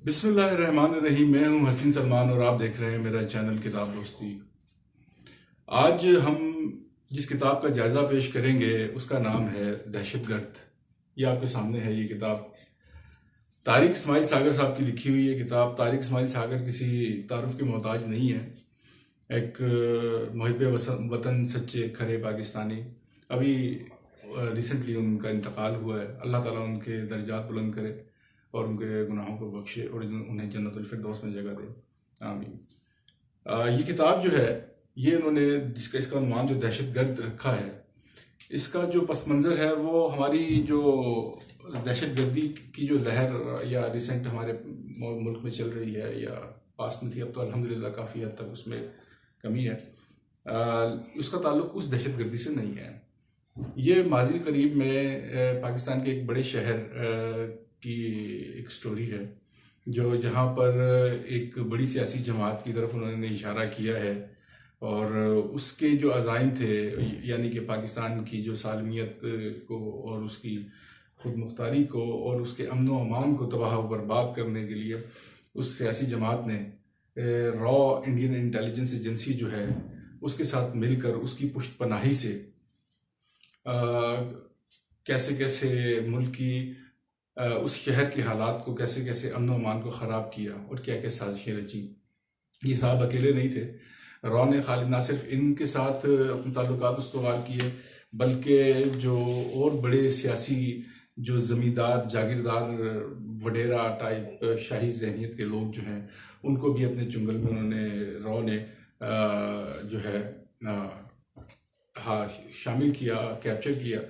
بسم اللہ الرحمن الرحیم۔ میں ہوں حسین سلمان اور آپ دیکھ رہے ہیں میرا چینل کتاب دوستی۔ آج ہم جس کتاب کا جائزہ پیش کریں گے اس کا نام ہے دہشت گرد۔ یہ آپ کے سامنے ہے یہ کتاب طارق اسماعیل ساگر صاحب کی لکھی ہوئی ہے کتاب۔ طارق اسماعیل ساگر کسی تعارف کے محتاج نہیں ہے، ایک محب وطن، سچے کھرے پاکستانی۔ ابھی ریسنٹلی ان کا انتقال ہوا ہے۔ اللہ تعالیٰ ان کے درجات بلند کرے اور ان کے گناہوں کو بخشے اور انہیں جنت الفردوس میں جگہ دے، آمین۔ یہ کتاب جو ہے یہ انہوں نے اس کا عنوان جو دہشت گرد رکھا ہے، اس کا جو پس منظر ہے وہ ہماری جو دہشت گردی کی جو لہر یا ریسنٹ ہمارے ملک میں چل رہی ہے یا پاس میں تھی، اب تو الحمدللہ کافی حد تک اس میں کمی ہے، اس کا تعلق اس دہشت گردی سے نہیں ہے۔ یہ ماضی قریب میں پاکستان کے ایک بڑے شہر کی ایک سٹوری ہے جہاں پر ایک بڑی سیاسی جماعت کی طرف انہوں نے اشارہ کیا ہے اور اس کے جو عزائم تھے، یعنی کہ پاکستان کی جو سالمیت کو اور اس کی خود مختاری کو اور اس کے امن و امان کو تباہ و برباد کرنے کے لیے اس سیاسی جماعت نے را انڈین انٹیلیجنس ایجنسی جو ہے اس کے ساتھ مل کر اس کی پشت پناہی سے کیسے کیسے ملک کی اس شہر کے حالات کو کیسے کیسے امن و امان کو خراب کیا اور کیا کیا سازشیں رچی۔ یہ صاحب اکیلے نہیں تھے، را نے خالد نہ صرف ان کے ساتھ اپنے تعلقات استوار کیے بلکہ جو اور بڑے سیاسی جو زمیندار جاگیردار وڈیرا ٹائپ شاہی ذہنیت کے لوگ جو ہیں ان کو بھی اپنے چنگل میں انہوں نے را نے جو ہے شامل کیا، کیپچر کیا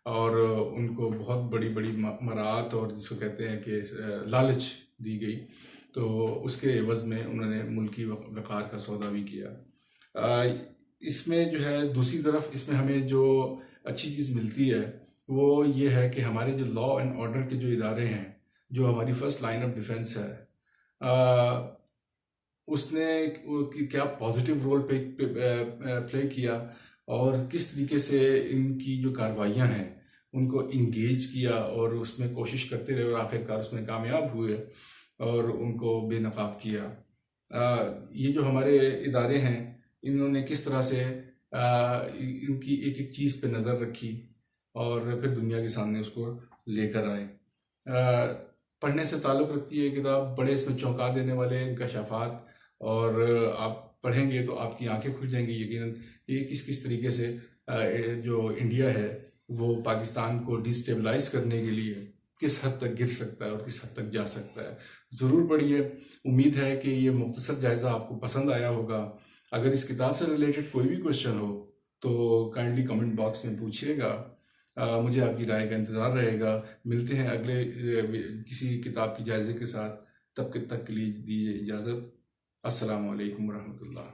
اور ان کو بہت بڑی بڑی مراعات اور جس کو کہتے ہیں کہ لالچ دی گئی، تو اس کے عوض میں انہوں نے ملکی وقار کا سودا بھی کیا۔ اس میں جو ہے دوسری طرف اس میں ہمیں جو اچھی چیز ملتی ہے وہ یہ ہے کہ ہمارے جو لا اینڈ آرڈر کے جو ادارے ہیں، جو ہماری فرسٹ لائن آف ڈیفنس ہے، اس نے کیا پازیٹیو رول پلے کیا اور کس طریقے سے ان کی جو کارروائیاں ہیں ان کو انگیج کیا اور اس میں کوشش کرتے رہے اور آخرکار اس میں کامیاب ہوئے اور ان کو بے نقاب کیا۔ یہ جو ہمارے ادارے ہیں انہوں نے کس طرح سے ان کی ایک ایک چیز پہ نظر رکھی اور پھر دنیا کے سامنے اس کو لے کر آئے۔ پڑھنے سے تعلق رکھتی ہے کتاب، بڑے اس میں چونکا دینے والے انکشافات، اور آپ پڑھیں گے تو آپ کی آنکھیں کھل جائیں گی یقیناً یہ کس طریقے سے جو انڈیا ہے وہ پاکستان کو ڈیسٹیبلائز کرنے کے لیے کس حد تک گر سکتا ہے اور کس حد تک جا سکتا ہے۔ ضرور پڑھیے، امید ہے کہ یہ مختصر جائزہ آپ کو پسند آیا ہوگا۔ اگر اس کتاب سے ریلیٹڈ کوئی بھی کوشچن ہو تو کائنڈلی کمنٹ باکس میں پوچھیے گا، مجھے آپ کی رائے کا انتظار رہے گا۔ ملتے ہیں اگلے کسی کتاب کی جائزے کے ساتھ، تب تک کے لیے دیجیے اجازت۔ السلام علیکم ورحمۃ اللہ۔